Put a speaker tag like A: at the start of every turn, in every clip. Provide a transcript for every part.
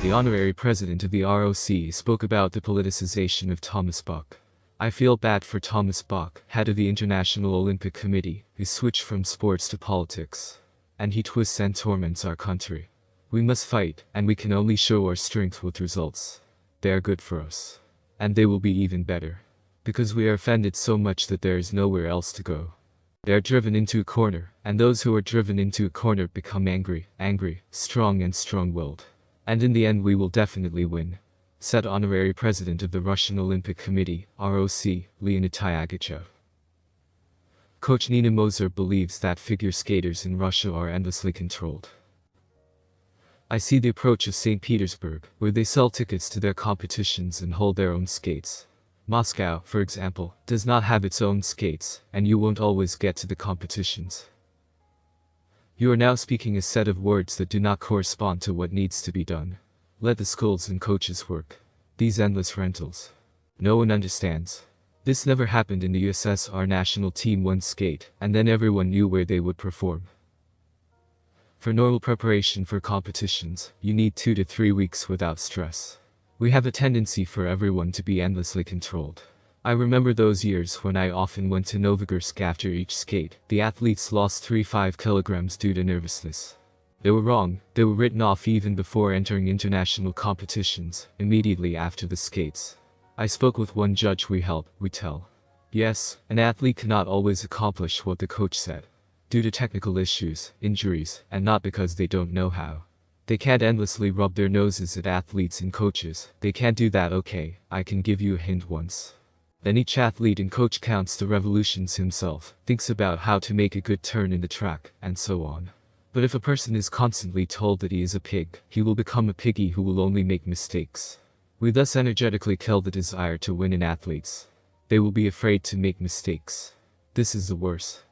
A: the honorary president of the ROC, spoke about the politicization of Thomas Bach. I feel bad for Thomas Bach, head of the International Olympic Committee, who switched from sports to politics. And he twists and torments our country. We must fight, and we can only show our strength with results. They are good for us. And they will be even better. Because we are offended so much that there is nowhere else to go. They are driven into a corner, and those who are driven into a corner become angry, strong and strong-willed. And in the end we will definitely win, said honorary president of the Russian Olympic Committee, ROC, Leonid Tyagachev. Coach Nina Moser believes that figure skaters in Russia are endlessly controlled. I see the approach of St. Petersburg, where they sell tickets to their competitions and hold their own skates. Moscow, for example, does not have its own skates, and you won't always get to the competitions. You are now speaking a set of words that do not correspond to what needs to be done. Let the schools and coaches work. These endless rentals. No one understands. This never happened in the USSR national team won skate, and then everyone knew where they would perform. For normal preparation for competitions, you need 2 to 3 weeks without stress. We have a tendency for everyone to be endlessly controlled. I remember those years when I often went to Novogorsk after each skate. The athletes lost 3-5 kilograms due to nervousness. They were wrong, they were written off even before entering international competitions, immediately after the skates. I spoke with one judge. We tell. Yes, an athlete cannot always accomplish what the coach said. Due to technical issues, injuries, and not because they don't know how. They can't endlessly rub their noses at athletes and coaches. They can't do that. Okay, I can give you a hint once. Then each athlete and coach counts the revolutions himself, thinks about how to make a good turn in the track, and so on. But if a person is constantly told that he is a pig, he will become a piggy who will only make mistakes. We thus energetically kill the desire to win in athletes. They will be afraid to make mistakes. This is the worst.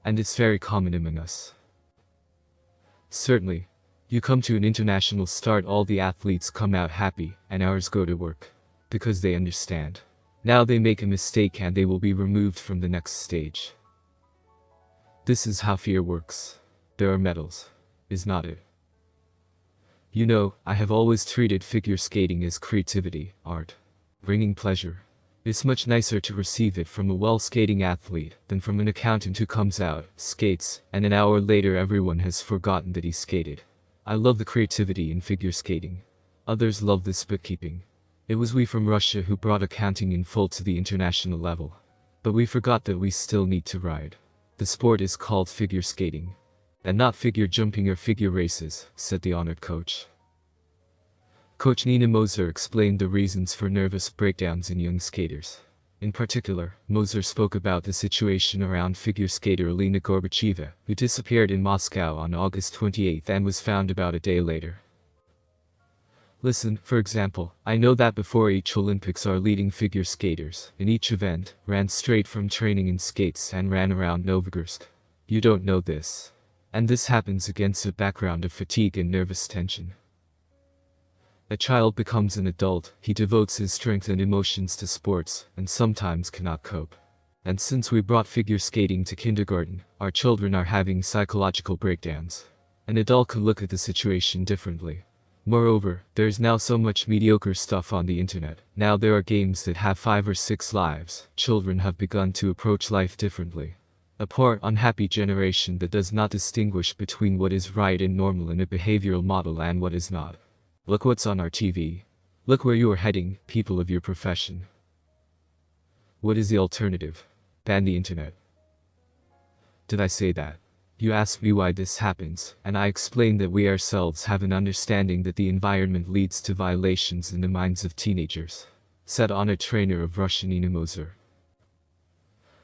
A: And it's very common among us. Certainly. You come to an international start, all the athletes come out happy, and ours go to work. Because they understand. Now they make a mistake and they will be removed from the next stage. This is how fear works. There are medals. Is not it? You know, I have always treated figure skating as creativity, art. Bringing pleasure. It's much nicer to receive it from a well-skating athlete than from an accountant who comes out, skates, and an hour later everyone has forgotten that he skated. I love the creativity in figure skating. Others love this bookkeeping. It was we from Russia who brought accounting in full to the international level. But we forgot that we still need to ride. The sport is called figure skating. And not figure jumping or figure races, said the honored coach. Coach Nina Moser explained the reasons for nervous breakdowns in young skaters. In particular, Moser spoke about the situation around figure skater Alina Gorbacheva, who disappeared in Moscow on August 28 and was found about a day later. Listen, for example, I know that before each Olympics our leading figure skaters, in each event, ran straight from training in skates and ran around Novogorsk. You don't know this. And this happens against a background of fatigue and nervous tension. A child becomes an adult, he devotes his strength and emotions to sports, and sometimes cannot cope. And since we brought figure skating to kindergarten, our children are having psychological breakdowns. An adult could look at the situation differently. Moreover, there is now so much mediocre stuff on the internet. Now there are games that have 5 or 6 lives. Children have begun to approach life differently. A poor, unhappy generation that does not distinguish between what is right and normal in a behavioral model and what is not. Look what's on our TV. Look where you are heading, people of your profession. What is the alternative? Ban the internet. Did I say that? You ask me why this happens, and I explain that we ourselves have an understanding that the environment leads to violations in the minds of teenagers, said honored trainer of Russian Nina Moser.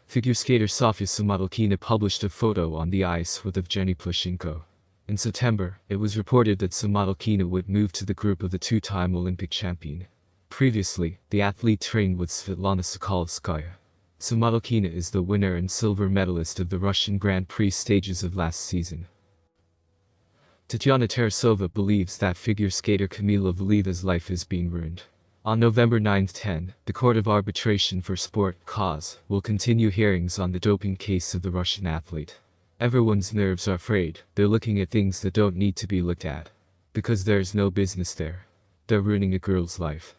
A: Figure skater Sofia Samotkina published a photo on the ice with Evgeny Plushenko. In September, it was reported that Samotkina would move to the group of the 2-time Olympic champion. Previously, the athlete trained with Svetlana Sokolovskaya. Samotkina is the winner and silver medalist of the Russian Grand Prix stages of last season. Tatyana Tarasova believes that figure skater Kamila Valieva's life is being ruined. On November 9-10, the Court of Arbitration for Sport, CAS, will continue hearings on the doping case of the Russian athlete. Everyone's nerves are frayed, they're looking at things that don't need to be looked at. Because there's no business there. They're ruining a girl's life.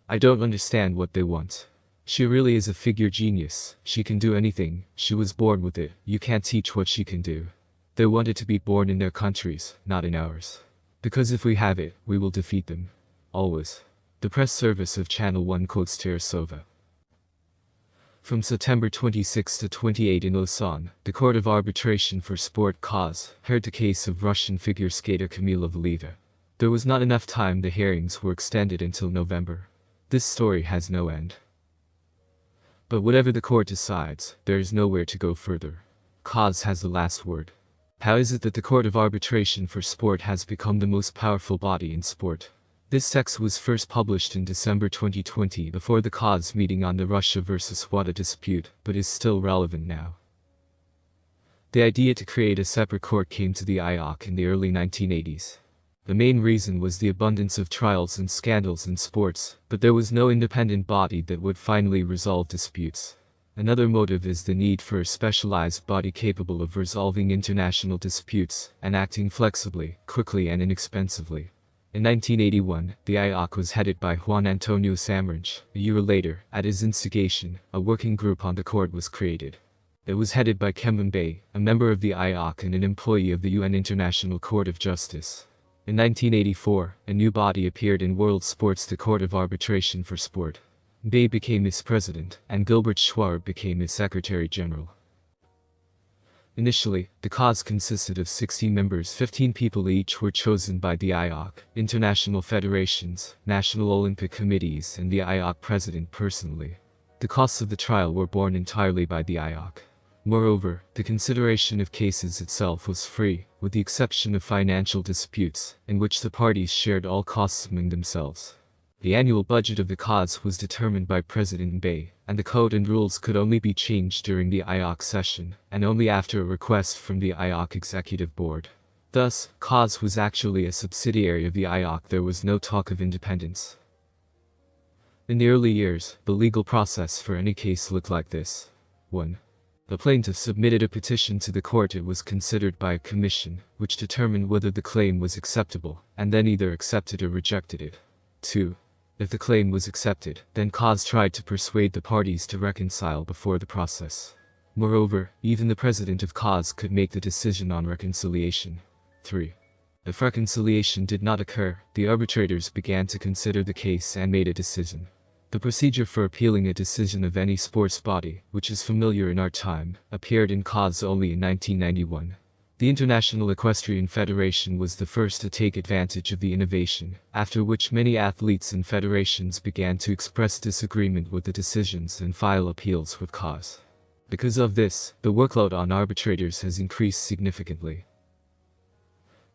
A: I don't understand what they want. She really is a figure genius. She can do anything. She was born with it. You can't teach what she can do. They want it to be born in their countries, not in ours. Because if we have it, we will defeat them. Always. The press service of Channel 1 quotes Tarasova. From September 26 to 28 in Lausanne, the Court of Arbitration for Sport (CAS) heard the case of Russian figure skater Kamila Valieva. There was not enough time. The hearings were extended until November. This story has no end. But whatever the court decides, there is nowhere to go further. CAS has the last word. How is it that the Court of Arbitration for Sport has become the most powerful body in sport? This text was first published in December 2020 before the CAS meeting on the Russia versus WADA dispute, but is still relevant now. The idea to create a separate court came to the IOC in the early 1980s. The main reason was the abundance of trials and scandals in sports, but there was no independent body that would finally resolve disputes. Another motive is the need for a specialized body capable of resolving international disputes and acting flexibly, quickly and inexpensively. In 1981, the IOC was headed by Juan Antonio Samaranch. A year later, at his instigation, a working group on the court was created. It was headed by Kevin Bay, a member of the IOC and an employee of the UN International Court of Justice. In 1984, a new body appeared in world sports, the Court of Arbitration for Sport. Bay became its president, and Gilbert Schwarb became its secretary general. Initially, the CAS consisted of 60 members. 15 people each were chosen by the IOC, international federations, national Olympic committees and the IOC president personally. The costs of the trial were borne entirely by the IOC. Moreover, the consideration of cases itself was free, with the exception of financial disputes, in which the parties shared all costs among themselves. The annual budget of the CAS was determined by President Bay, and the code and rules could only be changed during the IOC session, and only after a request from the IOC Executive Board. Thus, CAS was actually a subsidiary of the IOC. There was no talk of independence. In the early years, the legal process for any case looked like this. 1. The plaintiff submitted a petition to the court. It was considered by a commission, which determined whether the claim was acceptable, and then either accepted or rejected it. 2. If the claim was accepted, then CAS tried to persuade the parties to reconcile before the process. Moreover, even the president of CAS could make the decision on reconciliation. 3. If reconciliation did not occur, the arbitrators began to consider the case and made a decision. The procedure for appealing a decision of any sports body, which is familiar in our time, appeared in CAS only in 1991. The International Equestrian Federation was the first to take advantage of the innovation, after which many athletes and federations began to express disagreement with the decisions and file appeals with CAS. Because of this, the workload on arbitrators has increased significantly.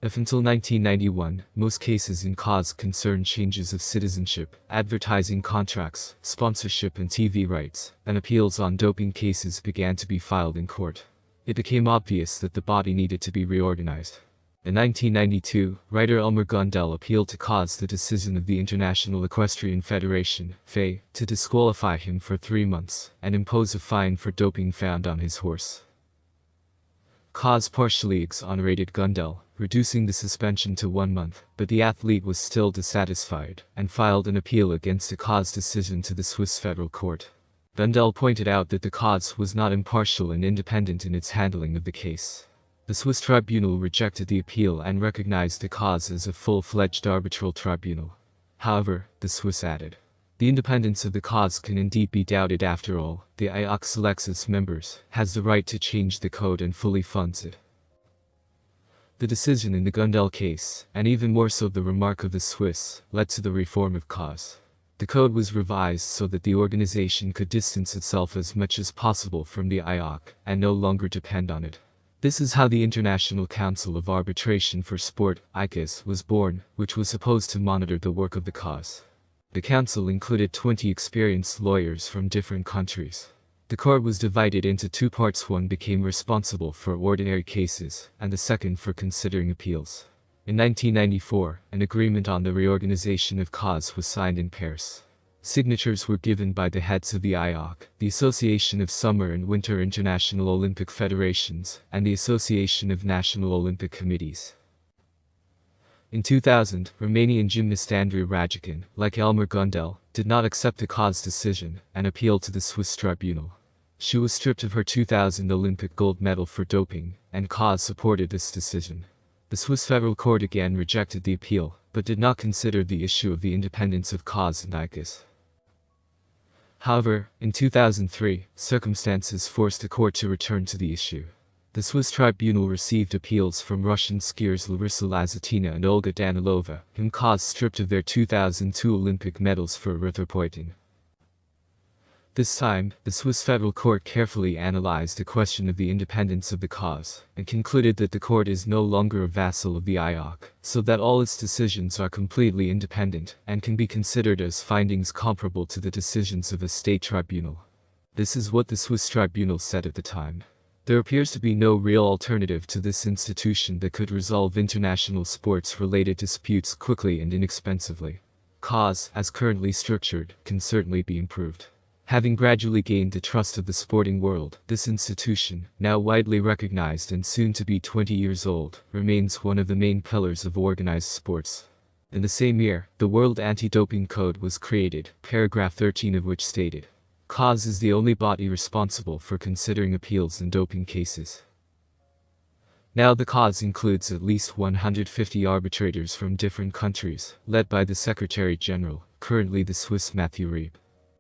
A: If until 1991, most cases in CAS concerned changes of citizenship, advertising contracts, sponsorship and TV rights, then appeals on doping cases began to be filed in court. It became obvious that the body needed to be reorganized. In 1992, writer Elmer Gundel appealed to CAS the decision of the International Equestrian Federation, FEI, to disqualify him for 3 months, and impose a fine for doping found on his horse. CAS partially exonerated Gundel, reducing the suspension to 1 month, but the athlete was still dissatisfied, and filed an appeal against the CAS decision to the Swiss Federal Court. Gundel pointed out that the CAS was not impartial and independent in its handling of the case. The Swiss tribunal rejected the appeal and recognized the CAS as a full-fledged arbitral tribunal. However, the Swiss added, "The independence of the CAS can indeed be doubted. After all, the IOC selects its members, has the right to change the code and fully funds it." The decision in the Gundel case, and even more so the remark of the Swiss, led to the reform of CAS. The code was revised so that the organization could distance itself as much as possible from the IOC, and no longer depend on it. This is how the International Council of Arbitration for Sport, ICAS, was born, which was supposed to monitor the work of the CAS. The council included 20 experienced lawyers from different countries. The court was divided into 2 parts. One became responsible for ordinary cases, and the second for considering appeals. In 1994, an agreement on the reorganization of CAS was signed in Paris. Signatures were given by the heads of the IOC, the Association of Summer and Winter International Olympic Federations, and the Association of National Olympic Committees. In 2000, Romanian gymnast Andreea Rajican, like Elmer Gundel, did not accept the CAS decision and appealed to the Swiss tribunal. She was stripped of her 2000 Olympic gold medal for doping, and CAS supported this decision. The Swiss Federal Court again rejected the appeal, but did not consider the issue of the independence of CAS and ICAS. However, in 2003, circumstances forced the court to return to the issue. The Swiss tribunal received appeals from Russian skiers Larissa Lazatina and Olga Danilova, whom CAS stripped of their 2002 Olympic medals for erythropoietin. This time, the Swiss Federal Court carefully analyzed the question of the independence of the CAS, and concluded that the court is no longer a vassal of the IOC, so that all its decisions are completely independent, and can be considered as findings comparable to the decisions of a state tribunal. This is what the Swiss tribunal said at the time. There appears to be no real alternative to this institution that could resolve international sports-related disputes quickly and inexpensively. CAS, as currently structured, can certainly be improved. Having gradually gained the trust of the sporting world, this institution, now widely recognized and soon to be 20 years old, remains one of the main pillars of organized sports. In the same year, the World Anti-Doping Code was created, paragraph 13 of which stated, CAS is the only body responsible for considering appeals in doping cases. Now the CAS includes at least 150 arbitrators from different countries, led by the Secretary General, currently the Swiss Mathieu Rieb.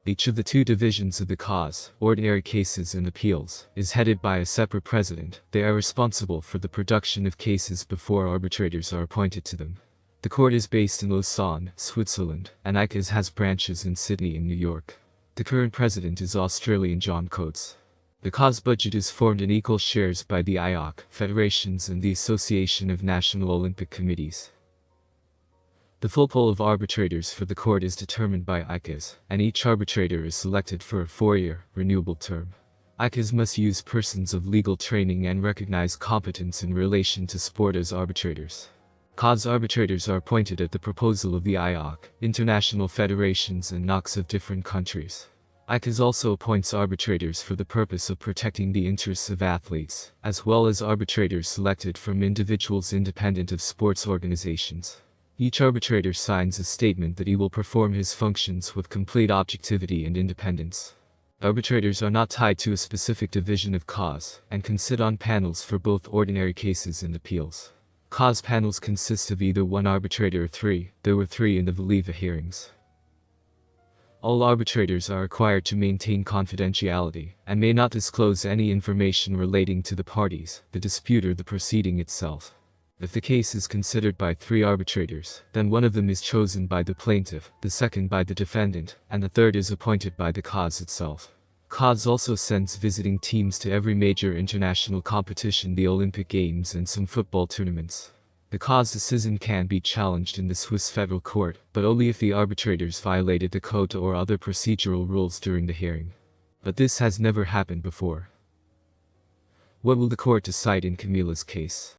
A: Each of the two divisions of the CAS, ordinary cases and appeals, is headed by a separate president. They are responsible for the production of cases before arbitrators are appointed to them. The court is based in Lausanne, Switzerland, and ICAS has branches in Sydney and New York. The current president is Australian John Coates. The CAS budget is formed in equal shares by the IOC, federations and the Association of National Olympic Committees. The full pool of arbitrators for the court is determined by ICAS, and each arbitrator is selected for a 4-year, renewable term. ICAS must use persons of legal training and recognize competence in relation to sport as arbitrators. CAS arbitrators are appointed at the proposal of the IOC, international federations and NOCs of different countries. ICAS also appoints arbitrators for the purpose of protecting the interests of athletes, as well as arbitrators selected from individuals independent of sports organizations. Each arbitrator signs a statement that he will perform his functions with complete objectivity and independence. Arbitrators are not tied to a specific division of CAS, and can sit on panels for both ordinary cases and appeals. CAS panels consist of either one arbitrator or 3, there were 3 in the Valieva hearings. All arbitrators are required to maintain confidentiality, and may not disclose any information relating to the parties, the dispute or the proceeding itself. If the case is considered by 3 arbitrators, then one of them is chosen by the plaintiff, the second by the defendant, and the third is appointed by the CAS itself. CAS also sends visiting teams to every major international competition, the Olympic Games and some football tournaments. The CAS decision can be challenged in the Swiss Federal Court, but only if the arbitrators violated the code or other procedural rules during the hearing. But this has never happened before. What will the court decide in Camila's case?